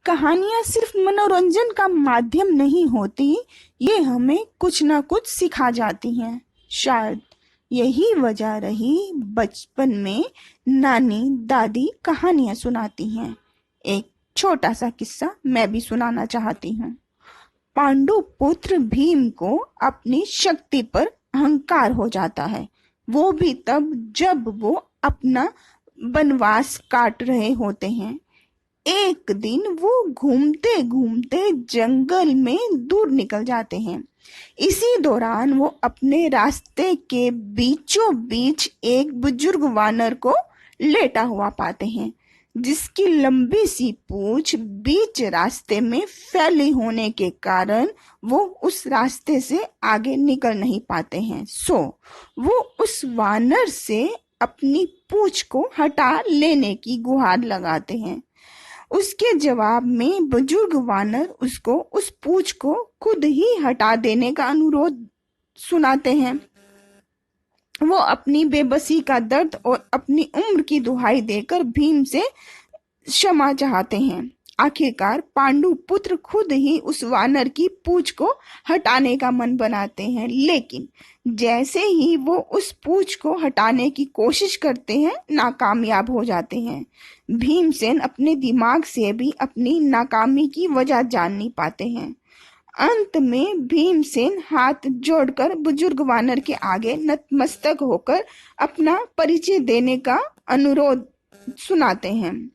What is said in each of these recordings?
कहानियां सिर्फ मनोरंजन का माध्यम नहीं होती, ये हमें कुछ ना कुछ सिखा जाती हैं। शायद यही वजह रही बचपन में नानी दादी कहानियां सुनाती हैं। एक छोटा सा किस्सा मैं भी सुनाना चाहती हूँ। पांडु पुत्र भीम को अपनी शक्ति पर अहंकार हो जाता है, वो भी तब जब वो अपना वनवास काट रहे होते हैं। एक दिन वो घूमते घूमते जंगल में दूर निकल जाते हैं। इसी दौरान वो अपने रास्ते के बीचों बीच एक बुजुर्ग वानर को लेटा हुआ पाते हैं, जिसकी लंबी सी पूंछ बीच रास्ते में फैली होने के कारण वो उस रास्ते से आगे निकल नहीं पाते हैं। वो उस वानर से अपनी पूंछ को हटा लेने की गुहार लगाते हैं। उसके जवाब में बुजुर्ग वानर उसको उस पूंछ को खुद ही हटा देने का अनुरोध सुनाते हैं। वो अपनी बेबसी का दर्द और अपनी उम्र की दुहाई देकर भीम से क्षमा चाहते हैं। आखिरकार पांडु पुत्र खुद ही उस वानर की पूंछ को हटाने का मन बनाते हैं, लेकिन जैसे ही वो उस पूंछ को हटाने की कोशिश करते हैं, नाकामयाब हो जाते हैं। भीमसेन अपने दिमाग से भी अपनी नाकामी की वजह जान नहीं पाते हैं। अंत में भीमसेन हाथ जोड़कर बुजुर्ग वानर के आगे नतमस्तक होकर अपना परिचय देने का अनुरोध सुनाते हैं,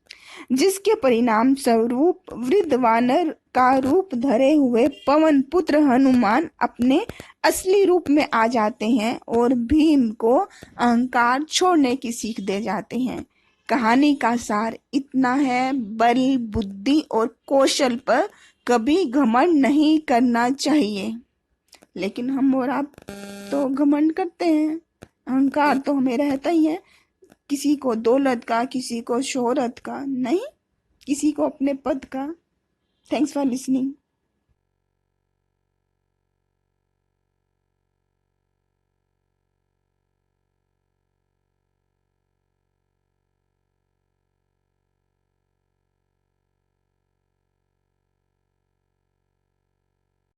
जिसके परिणाम स्वरूप वृद्ध वानर का रूप धरे हुए पवन पुत्र हनुमान अपने असली रूप में आ जाते हैं और भीम को अहंकार छोड़ने की सीख दे जाते हैं। कहानी का सार इतना है, बल, बुद्धि और कौशल पर कभी घमंड नहीं करना चाहिए। लेकिन हम और आप तो घमंड करते हैं, अहंकार तो हमें रहता ही है, किसी को दौलत का, किसी को शोहरत का, नहीं, किसी को अपने पद का। Thanks for listening.